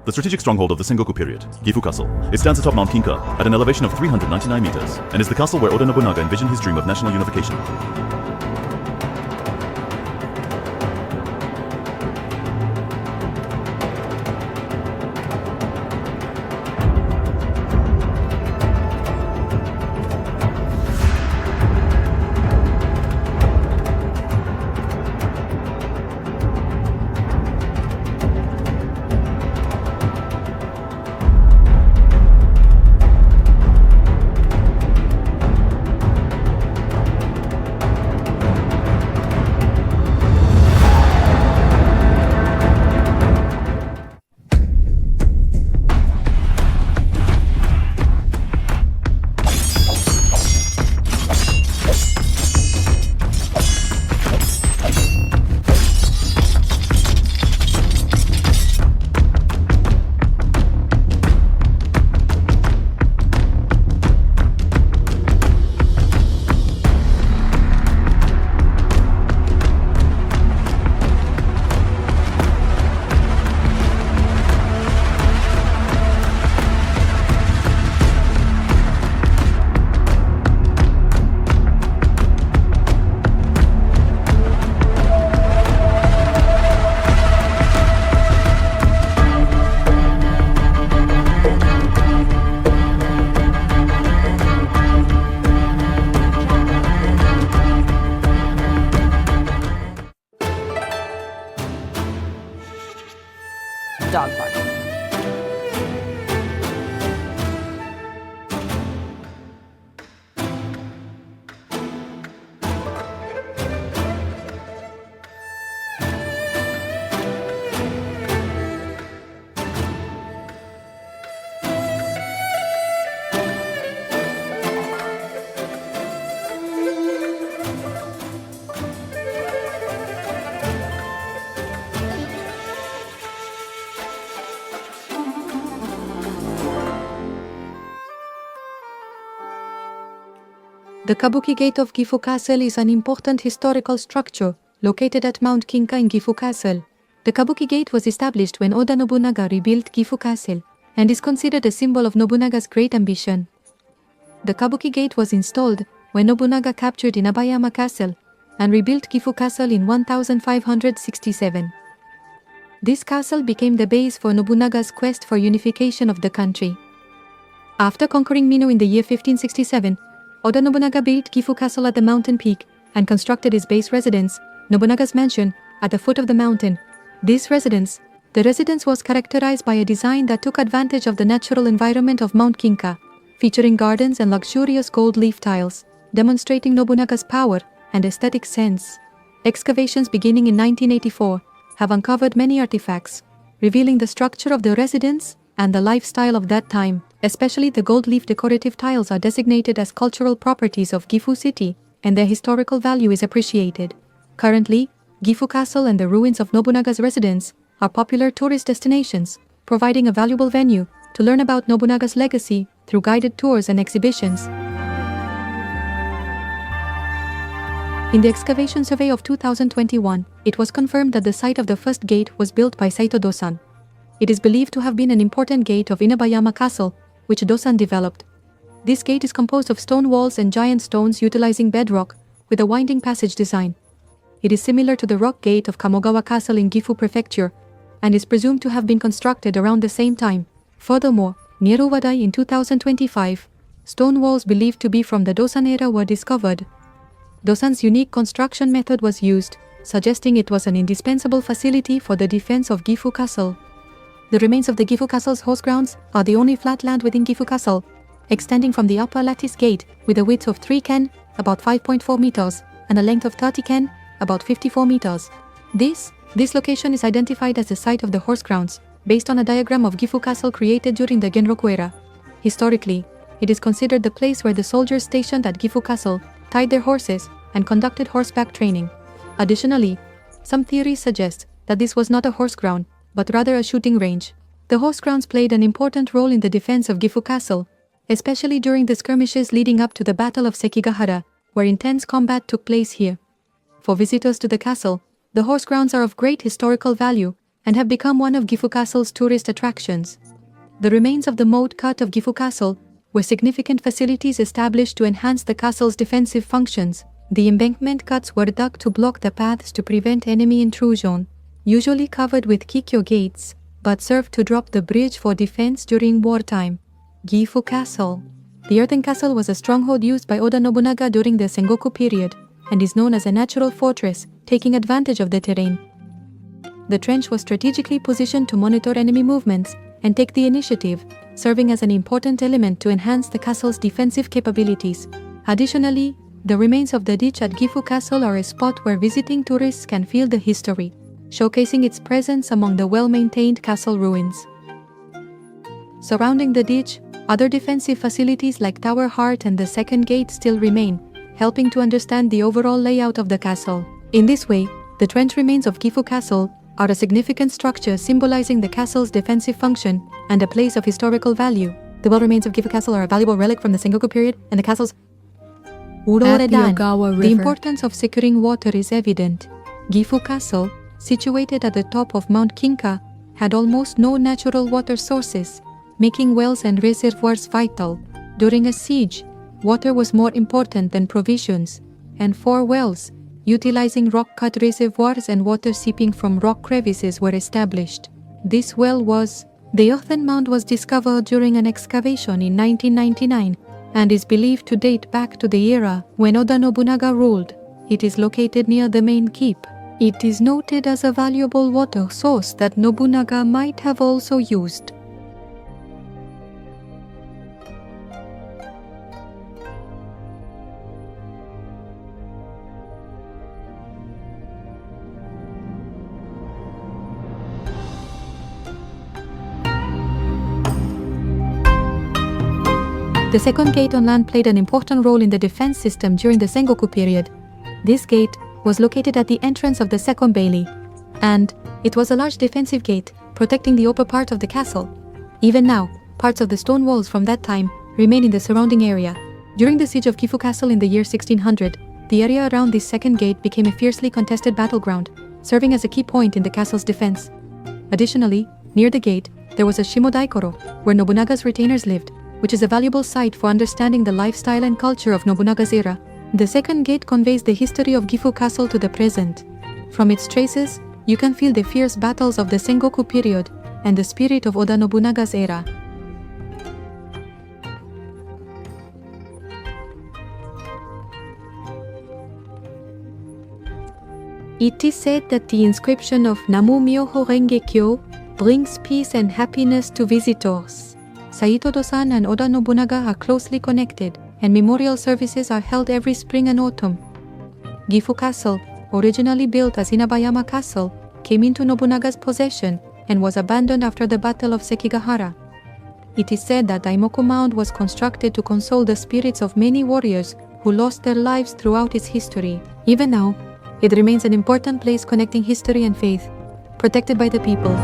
the strategic stronghold of the Sengoku period, Gifu Castle. It stands atop Mount Kinka at an elevation of 399 meters and is the castle where Oda Nobunaga envisioned his dream of national unification. Dog park. The Kabuki Gate of Gifu Castle is an important historical structure located at Mount Kinka in Gifu Castle. The Kabuki Gate was established when Oda Nobunaga rebuilt Gifu Castle and is considered a symbol of Nobunaga's great ambition. The Kabuki Gate was installed when Nobunaga captured Inabayama Castle and rebuilt Gifu Castle in 1567. This castle became the base for Nobunaga's quest for unification of the country. After conquering Mino in the year 1567, Oda Nobunaga built Gifu Castle at the mountain peak and constructed his base residence, Nobunaga's mansion, at the foot of the mountain. The residence was characterized by a design that took advantage of the natural environment of Mount Kinka, featuring gardens and luxurious gold leaf tiles, demonstrating Nobunaga's power and aesthetic sense. Excavations beginning in 1984 have uncovered many artifacts, revealing the structure of the residence and the lifestyle of that time. Especially the gold leaf decorative tiles are designated as cultural properties of Gifu City, and their historical value is appreciated. Currently, Gifu Castle and the ruins of Nobunaga's residence are popular tourist destinations, providing a valuable venue to learn about Nobunaga's legacy through guided tours and exhibitions. In the excavation survey of 2021, it was confirmed that the site of the first gate was built by Saito Dosan. It is believed to have been an important gate of Inabayama Castle, which Dosan developed. This gate is composed of stone walls and giant stones utilizing bedrock, with a winding passage design. It is similar to the rock gate of Kamogawa Castle in Gifu Prefecture, and is presumed to have been constructed around the same time. Furthermore, near Uwadai in 2025, stone walls believed to be from the Dosan era were discovered. Dosan's unique construction method was used, suggesting it was an indispensable facility for the defense of Gifu Castle. The remains of the Gifu Castle's horse grounds are the only flat land within Gifu Castle, extending from the upper lattice gate with a width of 3 ken, about 5.4 meters, and a length of 30 ken, about 54 meters. This location is identified as the site of the horse grounds, based on a diagram of Gifu Castle created during the Genroku era. Historically, it is considered the place where the soldiers stationed at Gifu Castle tied their horses and conducted horseback training. Additionally, some theories suggest that this was not a horse ground, but rather a shooting range. The horse grounds played an important role in the defense of Gifu Castle, especially during the skirmishes leading up to the Battle of Sekigahara, where intense combat took place here. For visitors to the castle, the horse grounds are of great historical value and have become one of Gifu Castle's tourist attractions. The remains of the moat cut of Gifu Castle were significant facilities established to enhance the castle's defensive functions. The embankment cuts were dug to block the paths to prevent enemy intrusion, usually covered with kikyo gates, but served to drop the bridge for defense during wartime. Gifu Castle. The earthen castle was a stronghold used by Oda Nobunaga during the Sengoku period, and is known as a natural fortress, taking advantage of the terrain. The trench was strategically positioned to monitor enemy movements and take the initiative, serving as an important element to enhance the castle's defensive capabilities. Additionally, the remains of the ditch at Gifu Castle are a spot where visiting tourists can feel the history, showcasing its presence among the well-maintained castle ruins. Surrounding the ditch, other defensive facilities like Tower Heart and the second gate still remain, helping to understand the overall layout of the castle. In this way, the trench remains of Gifu Castle are a significant structure symbolizing the castle's defensive function and a place of historical value. The well remains of Gifu Castle are a valuable relic from the Sengoku period, and the castle's At the Ogawa River. The importance of securing water is evident. Gifu Castle, situated at the top of Mount Kinka, had almost no natural water sources, making wells and reservoirs vital. During a siege, water was more important than provisions, and 4 wells, utilizing rock-cut reservoirs and water seeping from rock crevices, were established. This well was... The earthen mound was discovered during an excavation in 1999 and is believed to date back to the era when Oda Nobunaga ruled. It is located near the main keep. It is noted as a valuable water source that Nobunaga might have also used. The second gate on land played an important role in the defense system during the Sengoku period. This gate was located at the entrance of the second bailey, and it was a large defensive gate protecting the upper part of the castle. Even now, parts of the stone walls from that time remain in the surrounding area. During the siege of Gifu Castle in the year 1600, the area around this second gate became a fiercely contested battleground, serving as a key point in the castle's defense. Additionally, near the gate, there was a Shimodaikoro, where Nobunaga's retainers lived, which is a valuable site for understanding the lifestyle and culture of Nobunaga's era. The second gate conveys the history of Gifu Castle to the present. From its traces, you can feel the fierce battles of the Sengoku period and the spirit of Oda Nobunaga's era. It is said that the inscription of Namu Myoho Renge Kyo brings peace and happiness to visitors. Saito-do-san and Oda Nobunaga are closely connected, and memorial services are held every spring and autumn. Gifu Castle, originally built as Inabayama Castle, came into Nobunaga's possession and was abandoned after the Battle of Sekigahara. It is said that Daimoku Mound was constructed to console the spirits of many warriors who lost their lives throughout its history. Even now, it remains an important place connecting history and faith, protected by the people.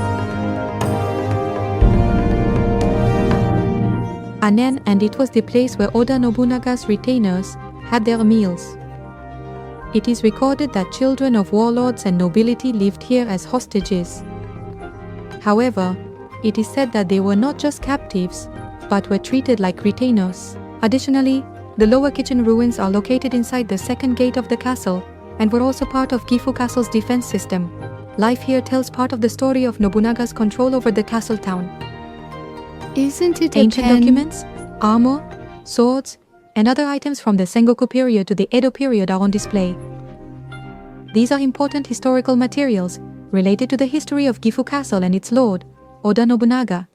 Anen, and it was the place where Oda Nobunaga's retainers had their meals. It is recorded that children of warlords and nobility lived here as hostages. However, it is said that they were not just captives, but were treated like retainers. Additionally, the lower kitchen ruins are located inside the second gate of the castle and were also part of Gifu Castle's defense system. Life here tells part of the story of Nobunaga's control over the castle town. Isn't it Ancient documents, armor, swords, and other items from the Sengoku period to the Edo period are on display. These are important historical materials related to the history of Gifu Castle and its lord, Oda Nobunaga.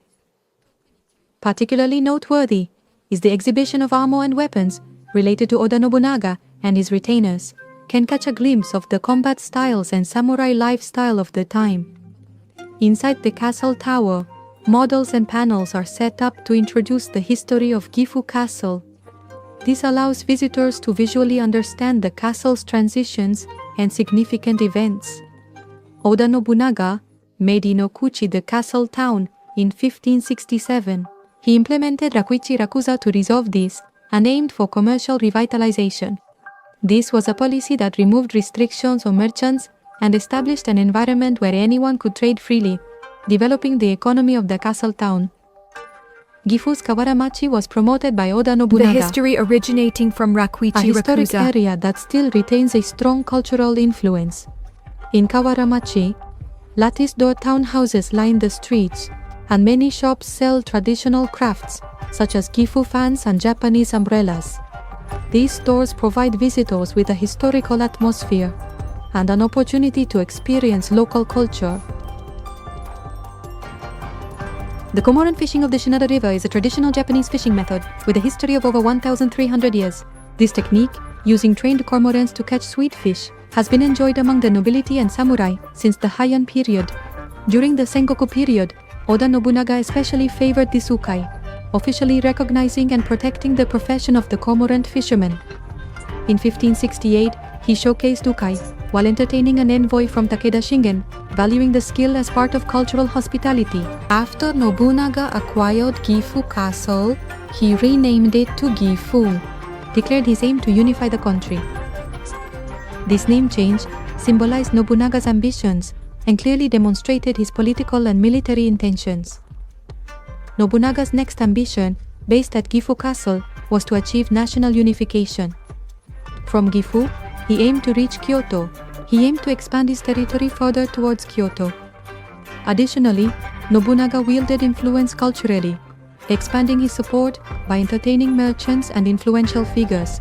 Particularly noteworthy is the exhibition of armor and weapons related to Oda Nobunaga and his retainers, can catch a glimpse of the combat styles and samurai lifestyle of the time. Inside the castle tower, models and panels are set up to introduce the history of Gifu Castle. This allows visitors to visually understand the castle's transitions and significant events. Oda Nobunaga made Inokuchi the castle town in 1567. He implemented Rakuichi Rakuza to resolve this and aimed for commercial revitalization. This was a policy that removed restrictions on merchants and established an environment where anyone could trade freely, developing the economy of the castle town. Gifu's Kawaramachi was promoted by Oda Nobunaga, The history originating from a Rakuichi historic Rakuza. area that still retains a strong cultural influence. In Kawaramachi, lattice-door townhouses line the streets, and many shops sell traditional crafts, such as Gifu fans and Japanese umbrellas. These stores provide visitors with a historical atmosphere and an opportunity to experience local culture. The Komoran fishing of the Shinada River is a traditional Japanese fishing method with a history of over 1,300 years. This technique, using trained cormorants to catch sweet fish, has been enjoyed among the nobility and samurai since the Heian period. During the Sengoku period, Oda Nobunaga especially favored this ukai, officially recognizing and protecting the profession of the cormorant fisherman. In 1568, he showcased ukai while entertaining an envoy from Takeda Shingen, valuing the skill as part of cultural hospitality. After Nobunaga acquired Gifu Castle, he renamed it to Gifu, declared his aim to unify the country. This name change symbolized Nobunaga's ambitions and clearly demonstrated his political and military intentions. Nobunaga's next ambition, based at Gifu Castle, was to achieve national unification. From Gifu, he aimed to reach Kyoto. He aimed to expand his territory further towards Kyoto. Additionally, Nobunaga wielded influence culturally, expanding his support by entertaining merchants and influential figures.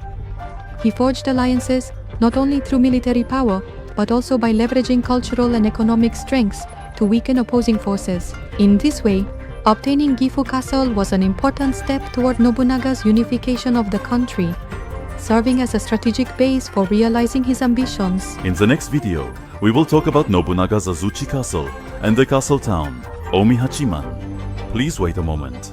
He forged alliances not only through military power, but also by leveraging cultural and economic strengths to weaken opposing forces. In this way, obtaining Gifu Castle was an important step toward Nobunaga's unification of the country, serving as a strategic base for realizing his ambitions. In the next video, we will talk about Nobunaga's Azuchi Castle and the castle town, Omihachiman. Please wait a moment.